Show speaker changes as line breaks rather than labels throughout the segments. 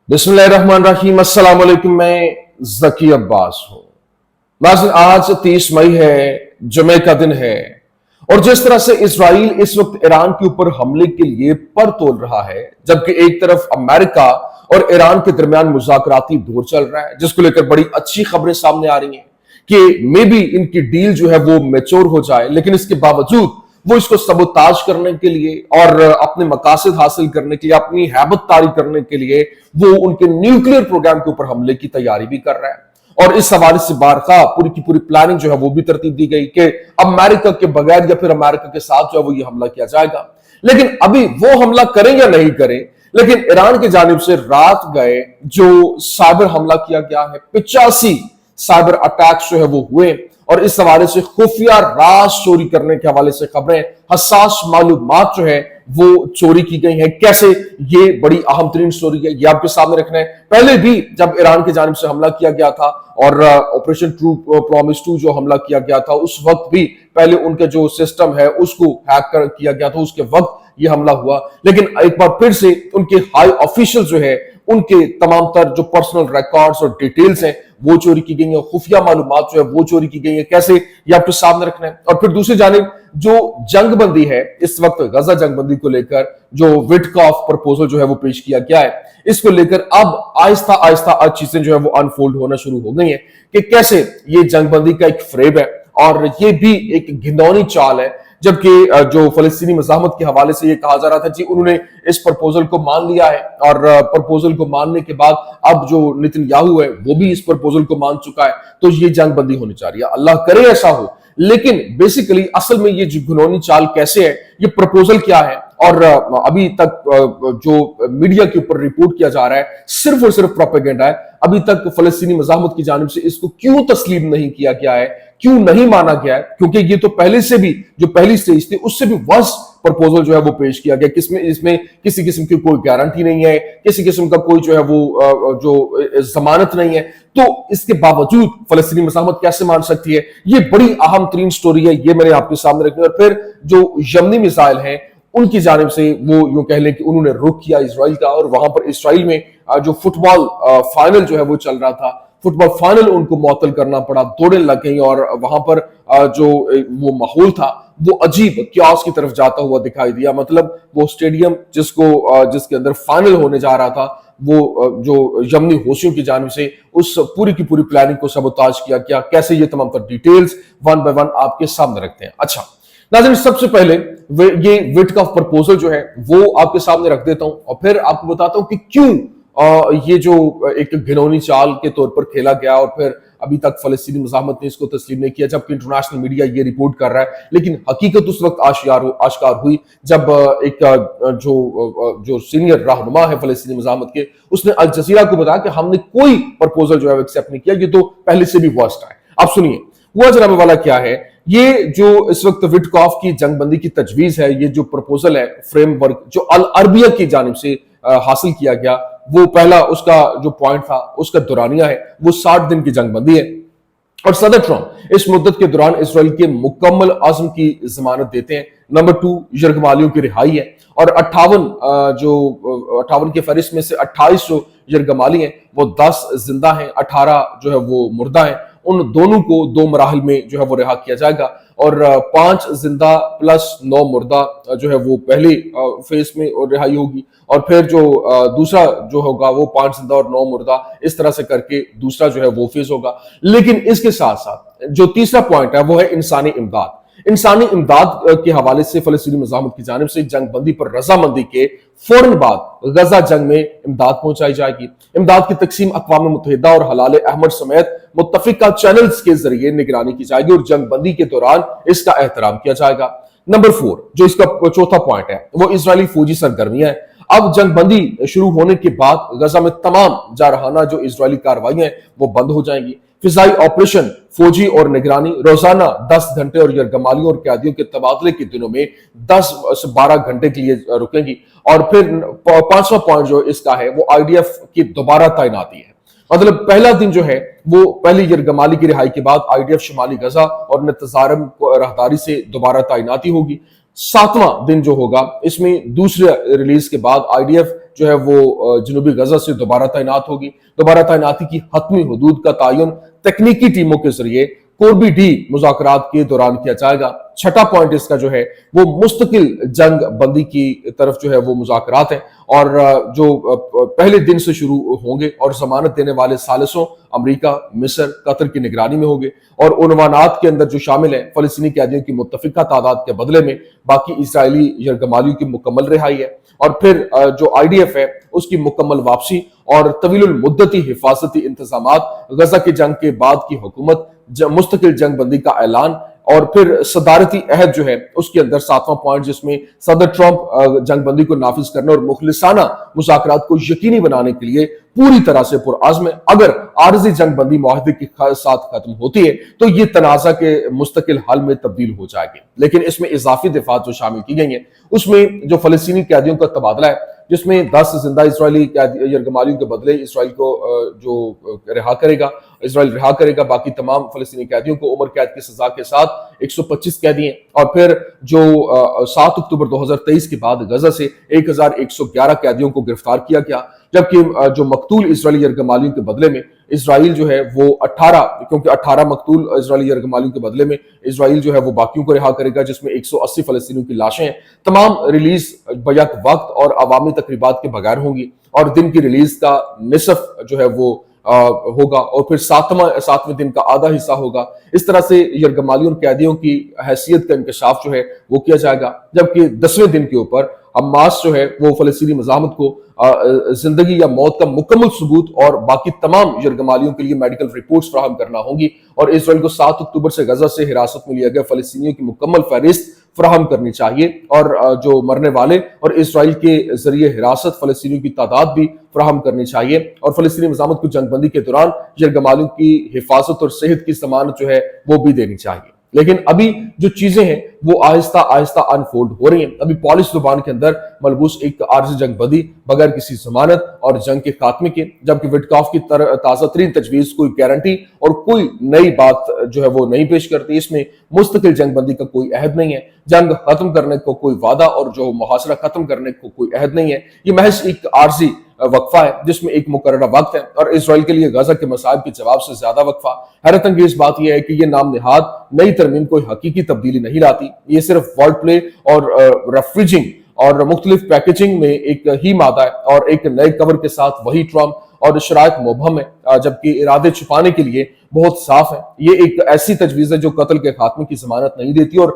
बिस्मिल्लाहिर्रहमानिर्रहीम। अस्सलाम वालेकुम। मैं ज़की अब्बास हूं। नाज़रीन, आज 30 मई है, जुमे का दिन है, और जिस तरह से इजराइल इस वक्त ईरान के ऊपर हमले के लिए पर तोल रहा है, जबकि एक तरफ अमेरिका और ईरान के दरमियान मुज़ाकराती दौर चल रहा है, जिसको लेकर बड़ी अच्छी खबरें सामने आ रही हैं कि मे बी इनकी डील जो है वो मैच्योर हो जाए, लेकिन इसके बावजूद वो इसको सबोताज करने के लिए और अपने मकासद हासिल करने के लिए, अपनी हैबत तारी करने के लिए वो उनके न्यूक्लियर प्रोग्राम के ऊपर हमले की तैयारी भी कर रहा है। और इस हवाले से बारखा पूरी की पूरी प्लानिंग जो है वो भी तरतीब दी गई कि अमेरिका के बगैर या फिर अमेरिका के साथ जो है वो ये हमला किया जाएगा। लेकिन अभी वो हमला करें या नहीं करें, लेकिन ईरान की जानिब से रात गए जो साइबर हमला किया गया है, 85 साइबर अटैक्स जो है वो हुए, और इस हवाले से खुफिया राज चोरी करने के हवाले से खबरें, हसास मालूमात जो है वो चोरी की गई है। कैसे, ये बड़ी अहम तरीन स्टोरी है, ये आपके सामने रखना है। पहले भी जब ईरान की जानिब से हमला किया गया था और ऑपरेशन ट्रू प्रॉमिस 2 जो हमला किया गया था, उस वक्त भी पहले उनके जो सिस्टम है उसको हैक कर किया गया था, उसके वक्त ये हमला हुआ। लेकिन एक बार फिर से उनके हाई ऑफिशियल जो है उनके तमाम तर जो पर्सनल रिकॉर्ड्स और डिटेल्स हैं वो चोरी की गई है, खुफिया मालूमात जो है वो चोरी की गई है। कैसे, ये आपके सामने रखना है। और फिर दूसरी जानिब जो जंगबंदी है, इस वक्त गजा जंगबंदी को लेकर जो विटकॉफ प्रपोजल जो है वो पेश किया गया है, इसको लेकर अब आहिस्ता आहिस्ता आज चीजें जो है वो अनफोल्ड होना शुरू हो गई है कि कैसे ये जंगबंदी का एक फ्रेब है और ये भी एक घिनौनी चाल है। जबकि जो फलस्तीनी मज़ाहमत के हवाले से ये कहा जा रहा था जी उन्होंने इस प्रपोजल को मान लिया है, और प्रपोजल को मानने के बाद अब जो नेतन्याहू है वो भी इस प्रपोजल को मान चुका है, तो ये जंगबंदी होनी चाहिए। अल्लाह करे ऐसा हो। लेकिन बेसिकली असल में ये घिनौनी चाल कैसे है, ये प्रपोजल क्या है, और अभी तक जो मीडिया के ऊपर रिपोर्ट किया जा रहा है सिर्फ और सिर्फ प्रोपेगेंडा है। अभी तक फलस्तीनी मज़ाहमत की जानिब से इसको क्यों तस्लीम नहीं किया गया है, क्यों नहीं माना गया है, क्योंकि ये तो पहले से भी जो पहली स्टेज थी उससे भी वर्स्ट प्रपोजल जो है वो पेश किया गया, किसमें इसमें किसी किस्म की कोई गारंटी नहीं है, किसी किस्म का कोई जो है वो जो जमानत नहीं है, तो इसके बावजूद फलस्तीनी मज़ाहमत कैसे मान सकती है। ये बड़ी अहम तरीन स्टोरी है, ये मैंने आपके सामने रखी। और फिर जो यमनी मिसाइल हैं उनकी जानिब से वो यूं कह लें कि उन्होंने रुख किया इसराइल का, और वहां पर इसराइल में जो फुटबॉल फाइनल जो है वो चल रहा था, फुटबॉल फाइनल उनको मुअत्तल करना पड़ा, दौड़ें लग गई, और वहां पर जो वो माहौल था वो अजीब क्यास की तरफ जाता हुआ दिखाई दिया। मतलब वो स्टेडियम जिसके अंदर फाइनल होने जा रहा था, वो जो यमनी होशियों की जानिब से उस पूरी की पूरी प्लानिंग को सबोताज किया गया। कैसे, ये तमाम तर डिटेल्स वन बाय वन आपके सामने रखते हैं। अच्छा नाज़रीन, सबसे पहले ये विटकॉफ प्रपोजल जो है वो आपके सामने रख देता हूं, और फिर आपको बताता हूं कि क्यों ये जो एक घिनौनी चाल के तौर पर खेला गया, और फिर अभी तक फलस्तीनी मज़ाहमत ने इसको तस्लीम नहीं किया, जबकि इंटरनेशनल मीडिया ये रिपोर्ट कर रहा है। लेकिन हकीकत उस वक्त आश्कार हुई जब एक जो सीनियर रहनुमा है फलस्तीनी मज़ाहमत के, उसने अल जज़ीरा को बताया कि हमने कोई प्रपोजल जो है एक्सेप्ट नहीं किया, ये तो पहले से भी वर्स्ट है। अब सुनिए हुआ जनाब वाला क्या है। ये जो इस वक्त विटकॉफ की जंगबंदी की तजवीज है, ये जो प्रपोजल है, फ्रेमवर्क जो अल अरबिया की जानिब से हासिल किया गया, वो पहला उसका जो पॉइंट था उसका दुरानिया है, वो 60 दिन की जंगबंदी है, और सदर ट्रंप इस मुद्दत के दौरान इसराइल के मुकम्मल अज़्म की जमानत देते हैं। नंबर 2 यरगमालियों की रिहाई है, और 58 के फहरिस्त में से 28 जो यरगमाली हैं वो 10 जिंदा हैं, 18 जो है वो मुर्दा हैं। उन दोनों को 2 मराहल में जो है वो रिहा किया जाएगा, और 5 जिंदा प्लस 9 मुर्दा जो है वो पहले फेज में और रिहाई होगी, और फिर जो दूसरा जो होगा वो 5 जिंदा और 9 मुर्दा, इस तरह से करके दूसरा जो है वो फेज होगा। लेकिन इसके साथ साथ जो तीसरा पॉइंट है वो है इंसानी इमदाद। इंसानी इमदाद के हवाले से फलस्तीनी मज़ाहमत की जानिब से जंगबंदी पर रजामंदी के फौरन बाद गजा जंग में इमदाद पहुंचाई जाएगी। इमदाद की तकसीम अक़वाम मुत्तहिदा और हलाल अहमद समेत मुत्तफिका चैनल्स के जरिए निगरानी की जाएगी, और जंगबंदी के दौरान इसका एहतराम किया जाएगा। नंबर 4 जो इसका चौथा पॉइंट है वो इजरायली फौजी सरगर्मियां हैं। अब जंगबंदी शुरू होने के बाद गजा में तमाम जारहाना जो इजरायली कार्रवाइयां हैं वो बंद हो जाएंगी। फिजाई ऑपरेशन, फौजी और निगरानी रोजाना 10 घंटे, और यरगमालियों और कैदियों के तबादले के दिनों में 10 से 12 घंटे के लिए रुकेंगी। और फिर 5वां पॉइंट जो इसका है वो आईडीएफ की दोबारा तैनाती है। मतलब पहला दिन जो है वो पहली यरगमाली की रिहाई के बाद आईडीएफ शुमाली गजा और नतजारम राहदारी से दोबारा तैनाती होगी। 7वां दिन जो होगा इसमें दूसरे रिलीज के बाद आईडीएफ جو ہے وہ جنوبی غزہ سے دوبارہ تعینات ہوگی. دوبارہ تعیناتی کی حتمی حدود کا تعین تکنیکی ٹیموں کے ذریعے کوربی ڈی مذاکرات کے دوران کیا جائے گا. چھٹا پوائنٹ اس کا جو ہے وہ مستقل جنگ بندی کی طرف جو ہے وہ مذاکرات ہیں اور جو پہلے دن سے شروع ہوں گے اور ضمانت دینے والے ثالثوں امریکہ، مصر، قطر کی نگرانی میں ہوں گے اور عنوانات کے اندر جو شامل ہیں فلسطینی قیدیوں کی متفقہ تعداد کے بدلے میں باقی اسرائیلی یرغمالیوں کی مکمل رہائی ہے اور پھر جو آئی ڈی ایف ہے اس کی مکمل واپسی اور طویل المدتی حفاظتی انتظامات، غزہ کی جنگ کے بعد کی حکومت، مستقل جنگ بندی کا اعلان اور پھر صدارتی عہد جو ہے اس کے اندر ساتواں پوائنٹ جس میں صدر ٹرمپ جنگ بندی کو نافذ کرنے اور مخلصانہ مذاکرات کو یقینی بنانے کے لیے پوری طرح سے پرعزم ہے. اگر عارضی جنگ بندی معاہدے کے ساتھ ختم ہوتی ہے تو یہ تنازع کے مستقل حل میں تبدیل ہو جائے گی. لیکن اس میں اضافی دفعات جو شامل کی گئی ہیں اس میں جو فلسطینی قیدیوں کا تبادلہ ہے جس میں 10 زندہ اسرائیلی یرغمالیوں کے بدلے اسرائیل کو جو اسرائیل رہا کرے گا. باقی تمام فلسطینی قیدیوں کو عمر قید کی سزا کے ساتھ 125 قیدی ہیں اور پھر جو 7 اکتوبر 2023 کے بعد غزہ سے 1111 قیدیوں کو گرفتار کیا گیا، جبکہ جو مقتول اسرائیلی یرغمالیوں کے بدلے میں اسرائیل جو ہے وہ 18 مقتول اسرائیلی یرغمالیوں کے بدلے میں اسرائیل جو ہے وہ باقیوں کو رہا کرے گا، جس میں 180 فلسطینیوں کی لاشیں ہیں. تمام ریلیز بیک وقت اور عوامی تقریبات کے بغیر ہوں گی اور دن کی ریلیز کا نصف جو ہے وہ ہوگا اور پھر ساتویں دن کا آدھا حصہ ہوگا. اس طرح سے یرغمالیوں اور قیدیوں کی حیثیت کا انکشاف جو ہے وہ کیا جائے گا، جبکہ 10ویں دن کے اوپر حماس جو ہے وہ فلسطینی مزاحمت کو زندگی یا موت کا مکمل ثبوت اور باقی تمام یرغمالیوں کے لیے میڈیکل رپورٹس فراہم کرنا ہوں گی اور اسرائیل کو 7 اکتوبر سے غزہ سے حراست میں لیا گیا فلسطینیوں کی مکمل فہرست فراہم کرنی چاہیے اور جو مرنے والے اور اسرائیل کے ذریعے حراست فلسطینیوں کی تعداد بھی فراہم کرنی چاہیے اور فلسطینی مزاحمت کو جنگ بندی کے دوران یرغمالیوں کی حفاظت اور صحت کی ضمانت جو ہے وہ بھی دینی چاہیے. لیکن ابھی جو چیزیں ہیں وہ آہستہ آہستہ انفولڈ ہو رہی ہیں. ابھی پالش زبان کے اندر ملبوس ایک عارضی جنگ بندی بغیر کسی ضمانت اور جنگ کے خاتمے کے، جبکہ وٹکاف کی تازہ ترین تجویز کوئی گارنٹی اور کوئی نئی بات جو ہے وہ نہیں پیش کرتی. اس میں مستقل جنگ بندی کا کوئی عہد نہیں ہے، جنگ ختم کرنے کو کوئی وعدہ اور جو محاصرہ ختم کرنے کو کوئی عہد نہیں ہے. یہ محض ایک عارضی وقفہ ہے جس میں ایک مقررہ وقت ہے اور اسرائیل کے لیے غزہ کے مصائب کے جواب سے زیادہ وقفہ. حیرت انگیز بات یہ ہے کہ یہ نام نہاد نئی ترمیم کوئی حقیقی تبدیلی نہیں لاتی، یہ صرف ورڈ پلے اور ریفریجنگ اور مختلف پیکیجنگ میں ایک ہی مادہ ہے اور ایک نئے کور کے ساتھ وہی ٹرمپ اور شرائط مبہم ہے، جبکہ ارادے چھپانے کے لیے بہت صاف ہے. یہ ایک ایسی تجویز ہے جو قتل کے خاتمے کی ضمانت نہیں دیتی اور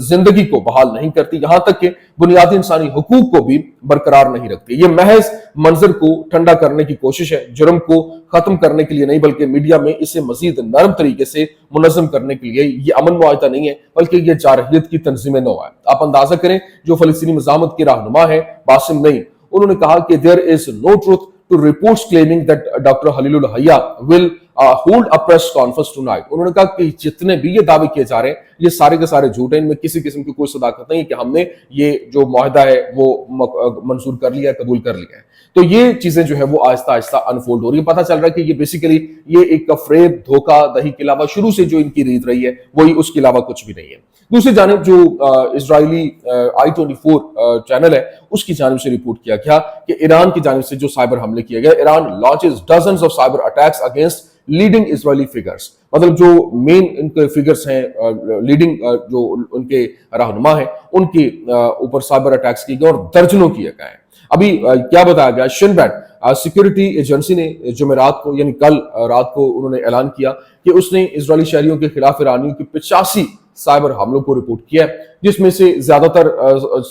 زندگی کو بحال نہیں کرتی، یہاں تک کہ بنیادی انسانی حقوق کو بھی برقرار نہیں رکھتی. یہ محض منظر کو ٹھنڈا کرنے کی کوشش ہے، جرم کو ختم کرنے کے لیے نہیں بلکہ میڈیا میں اسے مزید نرم طریقے سے منظم کرنے کے لیے. یہ امن معاہدہ نہیں ہے بلکہ یہ جارحیت کی تنظیم نو ہے. آپ اندازہ کریں جو فلسطینی مزاحمت کے رہنما ہے باسم نعیم، انہوں نے کہا کہ there is no truth to reports claiming that Dr. Khalil al-Hayya will hold a press conference tonight. انہوں نے کہا کہ جتنے بھی یہ دعوے کیے جا رہے ہیں یہ سارے کے سارے جھوٹ ہیں، ان میں کسی قسم کی کوئی صداقت نہیں ہے کہ ہم نے یہ جو معاہدہ ہے وہ منظور کر لیا ہے، قبول کر لیا ہے. تو یہ چیزیں جو ہے وہ آہستہ آہستہ انفولڈ ہو رہی ہیں. پتہ چل رہا ہے کہ یہ بیسیکلی یہ ایک فریب دھوکہ دہی کے علاوہ شروع سے جو ان کی ریت رہی ہے وہی اس کے علاوہ کچھ بھی نہیں ہے. دوسری جانب جو اسرائیلی I-24 چینل ہے اس کی جانب سے رپورٹ کیا گیا کہ ایران کی جانب سے جو سائبر حملے کیے گئے، Iran launches dozens of cyber attacks against leading Israeli figures, مطلب جو مین ان کے فگرز ہیں، لیڈنگ جو ان کے رہنما ہیں، ان کے اوپر سائبر اٹیکس کیے گئے اور درجنوں کیے گئے. ابھی کیا بتایا گیا، شن بیٹ سیکیورٹی ایجنسی نے جمعرات کو یعنی کل رات کو انہوں نے اعلان کیا کہ اس نے اسرائیلی شہریوں کے خلاف ایرانیوں کی 85 سائبر حملوں کو رپورٹ کیا ہے، جس میں سے زیادہ تر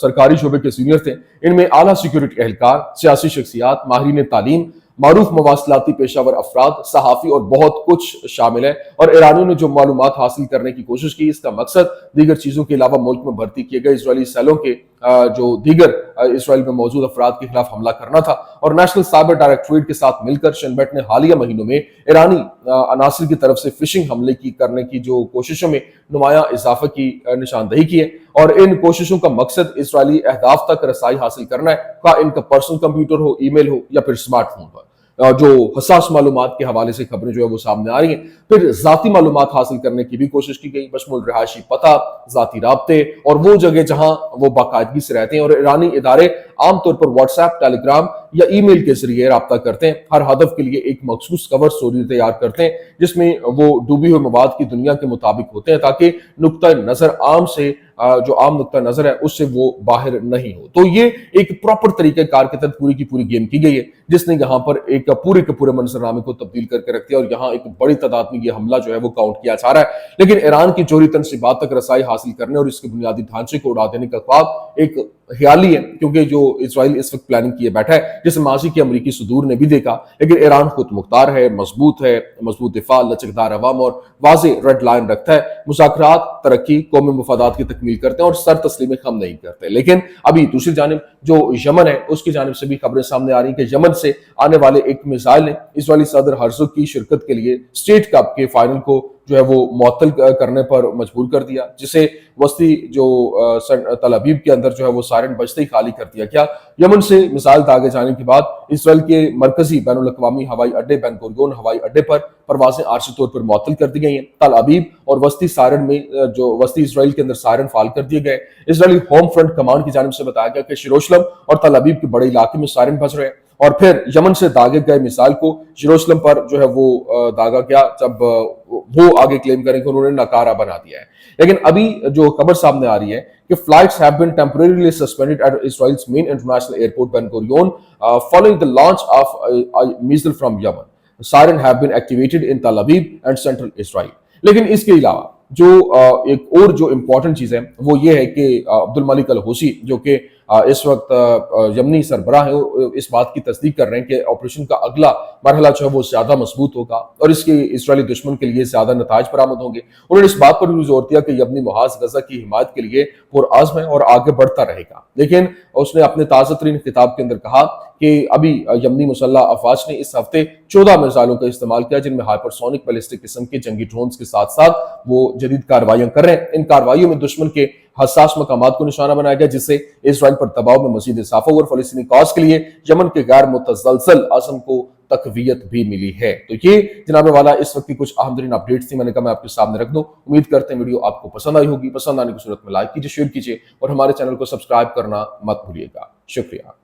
سرکاری شعبے کے سینئر تھے. ان میں اعلیٰ سیکیورٹی اہلکار، سیاسی شخصیات، ماہرین تعلیم، معروف مواصلاتی پیشہ ور افراد، صحافی اور بہت کچھ شامل ہے. اور ایرانیوں نے جو معلومات حاصل کرنے کی کوشش کی، اس کا مقصد دیگر چیزوں کے علاوہ ملک میں بھرتی کیے گئے اسرائیلی سیلوں کے جو دیگر اسرائیل میں موجود افراد کے خلاف حملہ کرنا تھا. اور نیشنل سائبر ڈائریکٹوریٹ کے ساتھ مل کر شن بیٹ نے حالیہ مہینوں میں ایرانی عناصر کی طرف سے فشنگ حملے کرنے کی جو کوششوں میں نمایاں اضافہ کی نشاندہی کی ہے. اور ان کوششوں کا مقصد اسرائیلی اہداف تک رسائی حاصل کرنا ہے، خواہ ان کا پرسنل کمپیوٹر ہو، ای میل ہو یا پھر اسمارٹ فون پر. जो हसास मालूमात के हवाले से खबरें जो है वो सामने आ रही हैं। फिर ज़ाती मालूमात हासिल करने की भी कोशिश की गई, बशमुल रिहायशी पता, ज़ाती राब्ते और वो जगह जहां वो बाकायदगी से रहते हैं। और ईरानी इदारे आमतौर पर व्हाट्सएप, टेलीग्राम या ईमेल के जरिए राब्ता करते हैं। हर हदफ के लिए एक मखसूस कवर स्टोरी तैयार करते हैं जिसमें वो डूबी हुई मवाद की दुनिया के मुताबिक होते हैं, ताकि नुक्ता नजर आम से जो आम नुक्ता नजर है उससे वो बाहर नहीं हो। तो ये एक प्रॉपर तरीके कार के तहत पूरी की पूरी गेम की गई है, जिसने यहाँ पर एक पूरे के पूरे मंजरनामे को तब्दील करके रख दिया और यहाँ एक बड़ी तादाद में ये हमला जो है वो काउंट किया जा रहा है। लेकिन ईरान की चोरी तनसीबात तक रसाई हासिल करने और इसके बुनियादी ढांचे को उड़ा देने का ख्वाब एक ख्याली है, क्योंकि जो इजराइल इस वक्त प्लानिंग किए बैठा है, जिसे माजी के अमरीकी सुदूर ने भी देखा। लेकिन ईरान खुद मुख्तार है, मजबूत दिफा, लचकदार अवाम और वाज़े रेड लाइन रखता है। मुज़ाकरात, तरक्की, कौमी मफादात की तकमील करते हैं और सर तस्लीमें कम नहीं करते। लेकिन अभी दूसरी जानिब जो यमन है उसकी जानिब से भी खबरें सामने आ रही है कि यमन से आने वाले एक मिसाइल ने इजरायली सदर हर्ज़ोग की शिरकत के लिए स्टेट कप के फाइनल को जो है वो मुअत्तल करने पर मजबूर कर दिया, जिसे वस्ती जो तल अबीब के अंदर जो है वो सायरन बजते ही खाली कर दिया। क्या यमन से मिसाइल दागे जाने के बाद इसराइल के मरकजी बैनुल अक़वामी हवाई अड्डे बेन गुरियोन हवाई अड्डे पर परवाजें आर्जी तौर पर मुअत्तल कर दी गई हैं। तल अबीब और वस्ती सायरन में जो वस्ती इसराइल के अंदर सायरन फाल कर दिए गए। इसराइली होम फ्रंट कमांड की जानिब से बताया गया कि यरूशलेम और तल अबीब के बड़े इलाके में सायरन बज रहे हैं। और फिर यमन से दागे गए मिसाइल को यरूशलेम पर जो है वो दागा गया, जब वो आगे क्लेम करें कि उन्होंने नकारा बना दिया है। लेकिन अभी जो खबर सामने आ रही है कि flights have been temporarily suspended at Israel's main international airport Ben Gurion following the launch of missile from Yemen. Siren have been activated in Tel Aviv and central Israel. लेकिन इसके अलावा जो एक और जो इंपॉर्टेंट चीज है वो ये है कि अब्दुल मलिक अल हूसी जो कि इस वक्त यमनी सरबराह है, इस बात की तस्दीक कर रहे हैं कि ऑपरेशन का अगला मरहला जो है वो ज्यादा मजबूत होगा और इसके इसराइली दुश्मन के लिए ज्यादा नताज बरामद होंगे। उन्होंने इस बात पर भी जोर दिया कि यमनी मुहाज गजा की हिमायत के लिए पुरआज़्म है और आगे बढ़ता रहेगा। लेकिन उसने अपने ताज़ा तरीन खिताब के अंदर कहा कि अभी यमनी मुसल्लह अफवाज ने इस हफ्ते 14 मिसाइलों का इस्तेमाल किया, जिनमें हाइपरसोनिक बैलिस्टिक किस्म के जंगी ड्रोन्स के साथ साथ वो जदीद कार्रवाइयां कर रहे हैं। इन कार्रवाइयों में दुश्मन के हसास मकामात को निशाना बनाया गया, जिससे इसराइल पर दबाव में मजीद इजाफा हुआ और फलस्तीनी कॉज के लिए यमन के गैर मुतसलसल अज़म को तकवीयत भी मिली है। तो ये जनाब वाला इस वक्त की कुछ अहम तरीन अपडेट्स थी, मैंने कहा मैं आपके सामने रख दूं। उम्मीद करते हैं वीडियो आपको पसंद आई होगी। पसंद आने की सूरत में लाइक कीजिए, शेयर कीजिए और हमारे चैनल को सब्सक्राइब करना मत भूलिएगा। शुक्रिया।